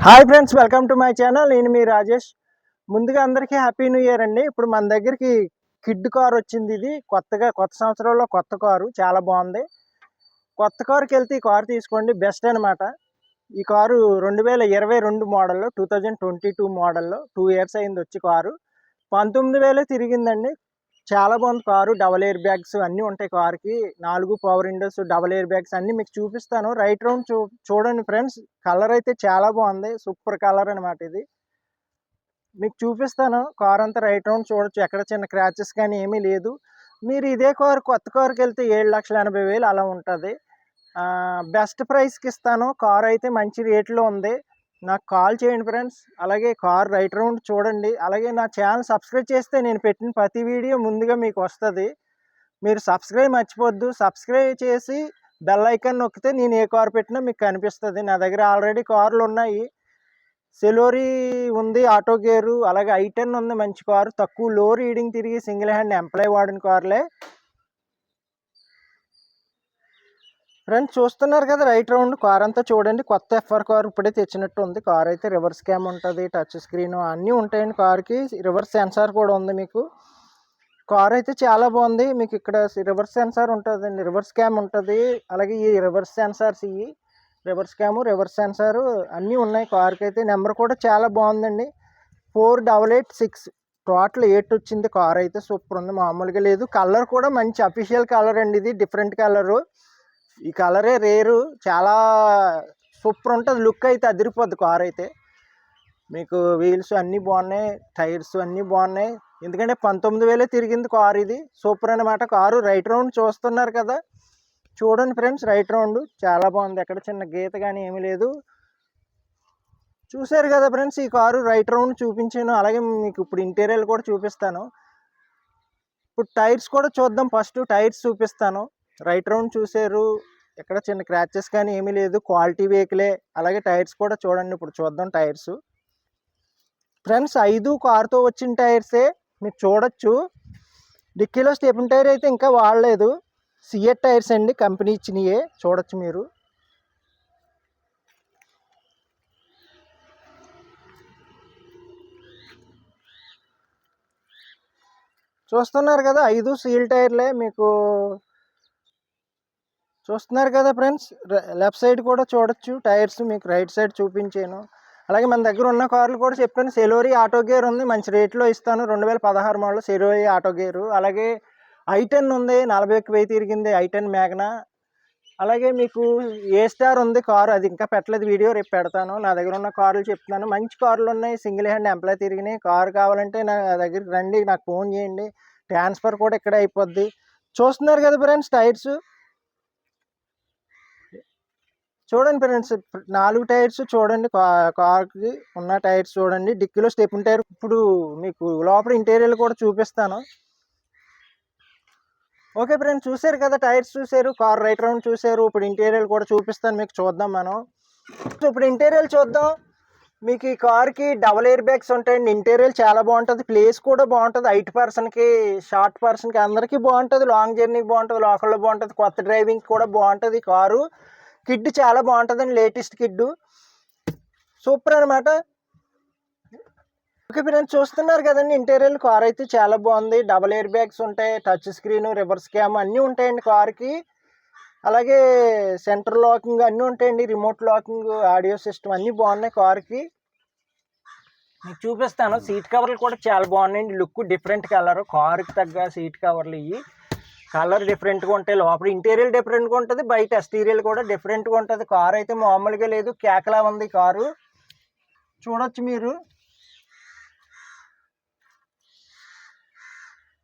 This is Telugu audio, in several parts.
Hi friends, welcome to my channel. నేను మీ రాజేష్. ముందుగా అందరికీ హ్యాపీ న్యూ ఇయర్ అండి. ఇప్పుడు మన దగ్గరికి కిడ్ కార్ వచ్చింది. ఇది కొత్త సంవత్సరంలో కొత్త కారు, చాలా బాగుంది. కొత్త కారుకి వెళ్తే ఈ కారు తీసుకోండి, బెస్ట్ అనమాట. ఈ కారు 2022 మోడల్లో, 2022 మోడల్లో 2 ఇయర్స్ అయింది వచ్చి. కారు 19,000 తిరిగిందండి. చాలా బాగుంది కారు. డబల్ ఎయిర్ బ్యాగ్స్ అన్నీ ఉంటాయి కారుకి. 4 power Windows, double air bags అన్నీ మీకు చూపిస్తాను. రైట్ రౌండ్ చూడండి ఫ్రెండ్స్. కలర్ అయితే చాలా బాగుంది, సూపర్ కలర్ అనమాట. ఇది మీకు చూపిస్తాను. కార్ అంతా రైట్ రౌండ్ చూడొచ్చు, ఎక్కడ చిన్న క్రాచెస్ కానీ ఏమీ లేదు. మీరు ఇదే కారు కొత్త కారుకి వెళ్తే 7,80,000 అలా ఉంటుంది. బెస్ట్ ప్రైస్కి ఇస్తాను. కార్ అయితే మంచి రేట్లో ఉంది. నాకు కాల్ చేయండి ఫ్రెండ్స్. అలాగే కార్ రైట్ రౌండ్ చూడండి. అలాగే నా ఛానల్ సబ్స్క్రైబ్ చేస్తే నేను పెట్టిన ప్రతి వీడియో ముందుగా మీకు వస్తుంది. మీరు సబ్స్క్రైబ్ మర్చిపోద్దు. సబ్స్క్రైబ్ చేసి బెల్ ఐకాన్ నొక్కితే నేను ఏ కార్ పెట్టినా మీకు కనిపిస్తుంది. నా దగ్గర ఆల్రెడీ కార్లు ఉన్నాయి. సెలోరీ ఉంది, ఆటో గేరు, అలాగే i10 ఉంది. మంచి కారు, తక్కువ లో రీడింగ్ తిరిగి సింగిల్ హ్యాండ్ ఎంప్లాయ్ వాడిన కార్లే. ఫ్రెండ్స్ చూస్తున్నారు కదా రైట్ రౌండ్. కార్ అంతా చూడండి. కొత్త ఎఫ్ఆర్ కార్ ఇప్పుడే తెచ్చినట్టు ఉంది. కార్ అయితే రివర్స్ క్యామ్ ఉంటుంది, టచ్ స్క్రీన్ అన్నీ ఉంటాయండి. కార్కి రివర్స్ సెన్సార్ కూడా ఉంది మీకు. కార్ అయితే చాలా బాగుంది. మీకు ఇక్కడ రివర్స్ సెన్సార్ ఉంటుందండి, రివర్స్ క్యామ్ ఉంటుంది. అలాగే ఈ రివర్స్ సెన్సార్స్, ఇవి రివర్స్ క్యాము, రివర్స్ సెన్సారు అన్నీ ఉన్నాయి. కార్కి అయితే నెంబర్ కూడా చాలా బాగుందండి, 4886. టోటల్ 8 వచ్చింది. కార్ అయితే సూపర్ ఉంది, మామూలుగా లేదు. కలర్ కూడా మంచి అఫీషియల్ కలర్ అండి. ఇది డిఫరెంట్ కలరు. ఈ కలరే రేరు, చాలా సూపర్ ఉంటుంది. లుక్ అయితే అదిరిపోద్ది కార్ అయితే. మీకు వీల్స్ అన్నీ బాగున్నాయి, టైర్స్ అన్నీ బాగున్నాయి. ఎందుకంటే 19,000 తిరిగింది కారు. ఇది సూపర్ అనమాట. కారు రైట్ రౌండ్ చూస్తున్నారు కదా, చూడండి ఫ్రెండ్స్. రైట్ రౌండ్ చాలా బాగుంది, ఎక్కడ చిన్న గీత కానీ ఏమీ లేదు. చూశారు కదా ఫ్రెండ్స్, ఈ కారు రైట్ రౌండ్ చూపించాను. అలాగే మీకు ఇప్పుడు ఇంటీరియర్ కూడా చూపిస్తాను. ఇప్పుడు టైర్స్ కూడా చూద్దాం. ఫస్ట్ టైర్స్ చూపిస్తాను. రైట్ రౌండ్ చూసారు, ఎక్కడ చిన్న క్రాచెస్ కానీ ఏమీ లేదు, క్వాలిటీ వెహికలే. అలాగే టైర్స్ కూడా చూడండి. ఇప్పుడు చూద్దాం టైర్స్. ఫ్రెండ్స్ 5 కారుతో వచ్చిన టైర్సే మీరు చూడొచ్చు. డిక్కీలో స్టెప్ని టైర్ అయితే ఇంకా వాడలేదు. సిఎట్ టైర్స్ అండి, కంపెనీ ఇచ్చినయే. చూడొచ్చు మీరు. చూస్తున్నారు కదా, 5 సీల్ టైర్లే మీకు. చూస్తున్నారు కదా ఫ్రెండ్స్, లెఫ్ట్ సైడ్ కూడా చూడొచ్చు టైర్స్. మీకు రైట్ సైడ్ చూపించాను. అలాగే మన దగ్గర ఉన్న కార్లు కూడా చెప్పాను. సెలోరీ ఆటో గేర్ ఉంది, మంచి రేట్లో ఇస్తాను. 2016 మోడల్ సెలోరీ ఆటో గేరు. అలాగే i10 ఉంది, 41,000 తిరిగింది, i10 మ్యాగ్నా. అలాగే మీకు ఏ స్టార్ ఉంది కారు, అది ఇంకా పెట్టలేదు వీడియో, రేపు పెడతాను. నా దగ్గర ఉన్న కార్లు చెప్తున్నాను. మంచి కార్లు ఉన్నాయి, సింగిల్ హ్యాండ్ ఎంప్లాయ్ తిరిగినాయి. కారు కావాలంటే నా దగ్గరికి రండి, నాకు ఫోన్ చేయండి. ట్రాన్స్ఫర్ కూడా ఇక్కడే అయిపోద్ది. చూస్తున్నారు కదా ఫ్రెండ్స్ టైర్స్. చూడండి ఫ్రెండ్స్, 4 టైర్స్ చూడండి. కార్కి ఉన్న టైర్స్ చూడండి. డిక్కీలో స్టెప్ని టైర్. ఇప్పుడు మీకు లోపల ఇంటీరియర్ కూడా చూపిస్తాను. ఓకే ఫ్రెండ్స్, చూసారు కదా టైర్స్, చూసారు, కార్ రైట్ రౌండ్ చూసారు. ఇప్పుడు ఇంటీరియర్ కూడా చూపిస్తాను మీకు, చూద్దాం మనం. ఇప్పుడు ఇంటీరియర్ చూద్దాం. మీకు ఈ కార్కి డబల్ ఎయిర్ బ్యాగ్స్ ఉంటాయండి. ఇంటీరియర్ చాలా బాగుంటుంది, ప్లేస్ కూడా బాగుంటుంది. హైట్ పర్సన్కి, షార్ట్ పర్సన్కి అందరికీ బాగుంటుంది. లాంగ్ జర్నీకి బాగుంటుంది, లోకల్లో బాగుంటుంది, కొత్త డ్రైవింగ్ కూడా బాగుంటుంది. కారు కిడ్ చాలా బాగుంటుందండి, లేటెస్ట్ కిడ్, సూపర్ అనమాట. ఓకే ఫ్రెండ్స్, చూస్తున్నారు కదండి ఇంటీరియర్. కార్ అయితే చాలా బాగుంది. డబల్ ఎయిర్ బ్యాగ్స్ ఉంటాయి, టచ్ స్క్రీన్, రివర్స్ క్యామ్ అన్నీ ఉంటాయండి కార్కి. అలాగే సెంటర్ లాకింగ్ అన్నీ ఉంటాయండి, రిమోట్ లాకింగ్, ఆడియో సిస్టమ్ అన్నీ బాగున్నాయి కార్కి. మీకు చూపిస్తాను. సీట్ కవర్లు కూడా చాలా బాగున్నాయండి. లుక్ డిఫరెంట్ కలర్, కారుకి తగ్గ సీట్ కవర్లు. ఇవి కలర్ డిఫరెంట్గా ఉంటాయి. లోపల ఇంటీరియర్ డిఫరెంట్గా ఉంటుంది, బయట ఎక్స్టీరియర్ కూడా డిఫరెంట్గా ఉంటుంది. కారు అయితే మామూలుగా లేదు, కేకలా ఉంది కారు. చూడొచ్చు మీరు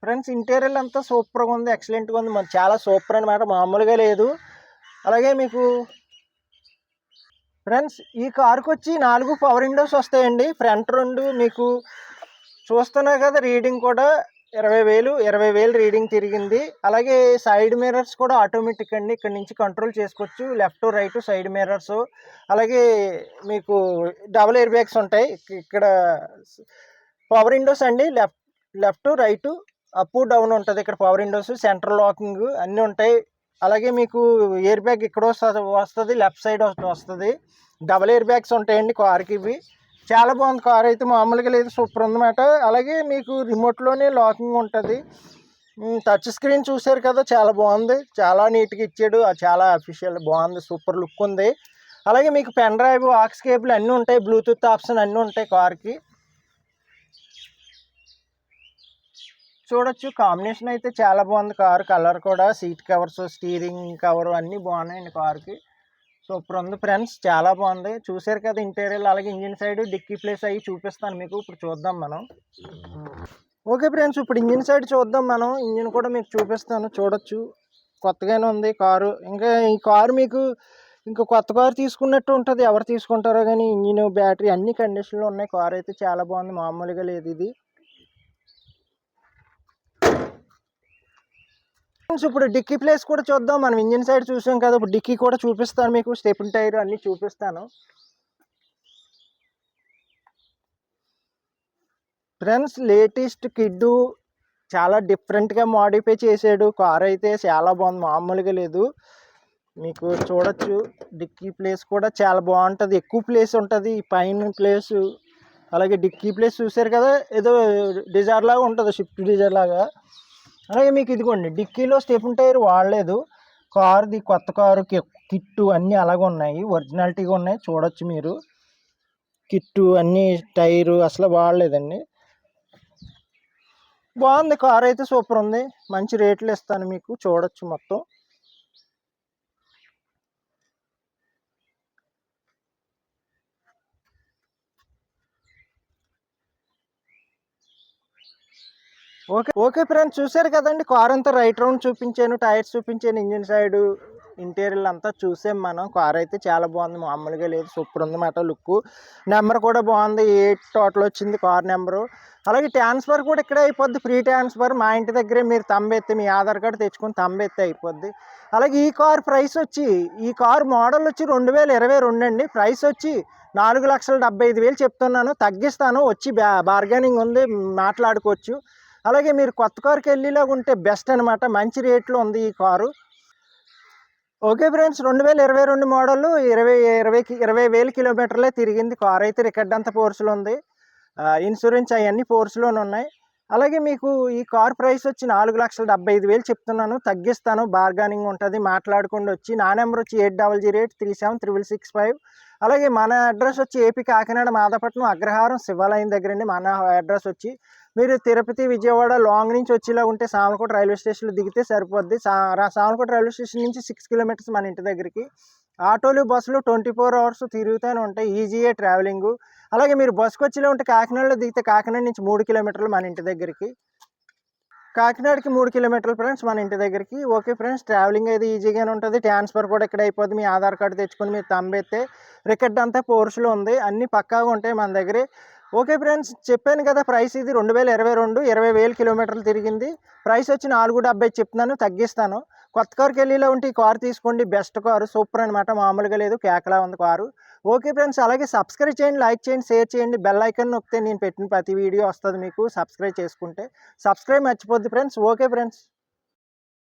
ఫ్రెండ్స్. ఇంటీరియర్ అంతా సూపర్గా ఉంది, ఎక్సలెంట్గా ఉంది, మరి చాలా సూపర్ అనమాట, మామూలుగా లేదు. అలాగే మీకు ఫ్రెండ్స్ ఈ కార్కి వచ్చి 4 పవర్ విండోస్ వస్తాయండి. ఫ్రంట్ 2 మీకు చూస్తున్నారు కదా, రీడింగ్ కూడా 20,000 రీడింగ్ తిరిగింది. అలాగే సైడ్ మిర్రర్స్ కూడా ఆటోమేటిక్ అండి, ఇక్కడ నుంచి కంట్రోల్ చేసుకోవచ్చు, లెఫ్ట్ రైట్ సైడ్ మిర్రర్స్. అలాగే మీకు డబుల్ ఎయిర్ బ్యాగ్స్ ఉంటాయి. ఇక్కడ పవర్ విండోస్ అండి, లెఫ్ట్ రైట్ అప్ డౌన్ ఉంటుంది. ఇక్కడ పవర్ విండోస్, సెంట్రల్ లాకింగ్ అన్నీ ఉంటాయి. అలాగే మీకు ఎయిర్ బ్యాగ్ ఇక్కడ వస్తుంది, లెఫ్ట్ సైడ్ వస్తుంది. డబల్ ఎయిర్ బ్యాగ్స్ ఉంటాయండి కార్కి. ఇవి చాలా బాగుంది కార్ అయితే, మామూలుగా లేదు, సూపర్ ఉందన్నమాట. అలాగే మీకు రిమోట్లోనే లాకింగ్ ఉంటుంది. టచ్ స్క్రీన్ చూసారు కదా, చాలా బాగుంది, చాలా నీట్గా ఇచ్చాడు, చాలా అఫీషియల్ బాగుంది, సూపర్ లుక్ ఉంది. అలాగే మీకు పెన్ డ్రైవ్, ఆక్స్ కేబుల్ అన్నీ ఉంటాయి, బ్లూటూత్ ఆప్షన్ అన్నీ ఉంటాయి కార్కి. చూడొచ్చు కాంబినేషన్ అయితే చాలా బాగుంది కారు, కలర్ కూడా, సీట్ కవర్స్, స్టీరింగ్ కవర్ అన్నీ బాగున్నాయండి కార్కి. సూపర్ ఉంది ఫ్రెండ్స్, చాలా బాగుంది. చూసారు కదా ఇంటీరియర్, అలాగే ఇంజిన్ సైడ్, డిక్కీ ప్లేస్ అవి చూపిస్తాను మీకు. ఇప్పుడు చూద్దాం మనం. ఓకే ఫ్రెండ్స్, ఇప్పుడు ఇంజిన్ సైడ్ చూద్దాం మనం. ఇంజిన్ కూడా మీకు చూపిస్తాను, చూడొచ్చు కొత్తగానే ఉంది కారు. ఇంకా ఈ కారు మీకు ఇంకా కొత్త కారు తీసుకున్నట్టు ఉంటుంది, ఎవరు తీసుకుంటారో కానీ. ఇంజిన్, బ్యాటరీ అన్ని కండిషన్లో ఉన్నాయి. కారు అయితే చాలా బాగుంది, మామూలుగా లేదు ఇది. ఇప్పుడు డిక్కీ ప్లేస్ కూడా చూద్దాం. మనం ఇంజిన్ సైడ్ చూసాం కదా, ఇప్పుడు డిక్కీ కూడా చూపిస్తాను మీకు. స్టెప్ని టైర్ అన్నీ చూపిస్తాను ఫ్రెండ్స్. లేటెస్ట్ కిడ్ చాలా డిఫరెంట్గా మోడిఫై చేసాడు. కార్ అయితే చాలా బాగుంది, మామూలుగా లేదు. మీకు చూడొచ్చు డిక్కీ ప్లేస్ కూడా చాలా బాగుంటుంది, ఎక్కువ ప్లేస్ ఉంటుంది పైన ప్లేసు. అలాగే డిక్కీ ప్లేస్ చూసారు కదా, ఏదో డిజైర్ లాగా ఉంటుంది, షిఫ్ట్ డిజైర్ లాగా. అలాగే మీకు ఇదిగోండి, డిక్కీలో స్టెప్ని టైర్ వాడలేదు. కారుది కొత్త కారు, కిట్టు అన్నీ అలాగే ఉన్నాయి, ఒరిజినాలిటీగా ఉన్నాయి. చూడొచ్చు మీరు, కిట్టు అన్నీ, టైరు అసలు వాడలేదండి. బాగుంది కారు అయితే, సూపర్ ఉంది. మంచి రేట్లు ఇస్తాను మీకు, చూడొచ్చు మొత్తం. ఓకే ఫ్రెండ్స్, చూసారు కదండి కార్ అంతా రైట్ రౌండ్ చూపించాను, టైర్స్ చూపించాను, ఇంజిన్ సైడ్, ఇంటీరియర్ అంతా చూసాం మనం. కార్ అయితే చాలా బాగుంది, మామూలుగా లేదు, సూపర్ ఉందన్నమాట లుక్. నెంబర్ కూడా బాగుంది, 8 టోటల్ వచ్చింది కార్ నెంబరు. అలాగే ట్రాన్స్ఫర్ కూడా ఇక్కడే అయిపోద్ది, ఫ్రీ ట్రాన్స్ఫర్. మా ఇంటి దగ్గరే మీరు తంబెత్తి, మీ ఆధార్ కార్డు తెచ్చుకొని తంబెత్తి అయిపోద్ది. అలాగే ఈ కార్ ప్రైస్ వచ్చి, ఈ కార్ మోడల్ వచ్చి 2022 అండి. ప్రైస్ వచ్చి 4,75,000 చెప్తున్నాను, తగ్గిస్తాను. వచ్చి బార్గెనింగ్ ఉంది, మాట్లాడుకోవచ్చు. అలాగే మీరు కొత్త కారుకి వెళ్ళేలాగా ఉంటే బెస్ట్ అనమాట, మంచి రేట్లో ఉంది ఈ కారు. ఓకే ఫ్రెండ్స్, 2022 మోడల్, 20,000 కిలోమీటర్లే తిరిగింది. కార్ అయితే రికార్డ్ అంతా ఫోర్స్లో ఉంది, ఇన్సూరెన్స్ అవన్నీ ఫోర్స్లోనే ఉన్నాయి. అలాగే మీకు ఈ కార్ ప్రైస్ వచ్చి 4,75,000 చెప్తున్నాను, తగ్గిస్తాను, బార్గెనింగ్ ఉంటుంది, మాట్లాడుకుండా వచ్చి. నా నెంబర్ వచ్చి 8008376665. అలాగే మన అడ్రస్ వచ్చి ఏపీ కాకినాడ మాదాపట్నం అగ్రహారం శివాలయం దగ్గరండి. మన అడ్రస్ వచ్చి మీరు తిరుపతి, విజయవాడ లాంగ్ నుంచి వచ్చేలా ఉంటే సామలకోట రైల్వే స్టేషన్లో దిగితే సరిపోద్ది. సామలకోట రైల్వే స్టేషన్ నుంచి 6 కిలోమీటర్స్ మన ఇంటి దగ్గరికి. ఆటోలు, బస్సులు 24 అవర్స్ తిరుగుతూనే ఉంటాయి, ఈజీయే ట్రావెలింగు. అలాగే మీరు బస్సుకు వచ్చేలా ఉంటే కాకినాడలో దిగితే కాకినాడ నుంచి 3 కిలోమీటర్లు మన ఇంటి దగ్గరికి. కాకినాడకి 3 కిలోమీటర్లు ఫ్రెండ్స్ మన ఇంటి దగ్గరికి. ఓకే ఫ్రెండ్స్, ట్రావెలింగ్ అయితే ఈజీగానే ఉంటుంది, ట్రాన్స్ఫర్ కూడా ఇక్కడ అయిపోద్ది. మీ ఆధార్ కార్డు తెచ్చుకొని మీరు తంబెత్తే రికార్డ్ అంతా పోర్సులో ఉంది, అన్నీ పక్కాగా ఉంటాయి మన దగ్గరే. ఓకే ఫ్రెండ్స్, చెప్పాను కదా ప్రైస్ ఇది 2022, 20,000 కిలోమీటర్లు తిరిగింది. ప్రైస్ వచ్చి 4,70 చెప్తున్నాను, తగ్గిస్తాను. కొత్త కారుకి వెళ్ళేలా ఉంటే ఈ కారు తీసుకోండి, బెస్ట్ కారు, సూపర్ అనమాట, మామూలుగా లేదు, కేకలా ఉంది కారు. ఓకే ఫ్రెండ్స్, అలాగే సబ్స్క్రైబ్ చేయండి, లైక్ చేయండి, షేర్ చేయండి, బెల్ ఐకాన్ నొక్కితే నేను పెట్టిన ప్రతి వీడియో వస్తుంది మీకు, సబ్స్క్రైబ్ చేసుకుంటే. సబ్స్క్రైబ్ మర్చిపోద్ది ఫ్రెండ్స్. Okay friends.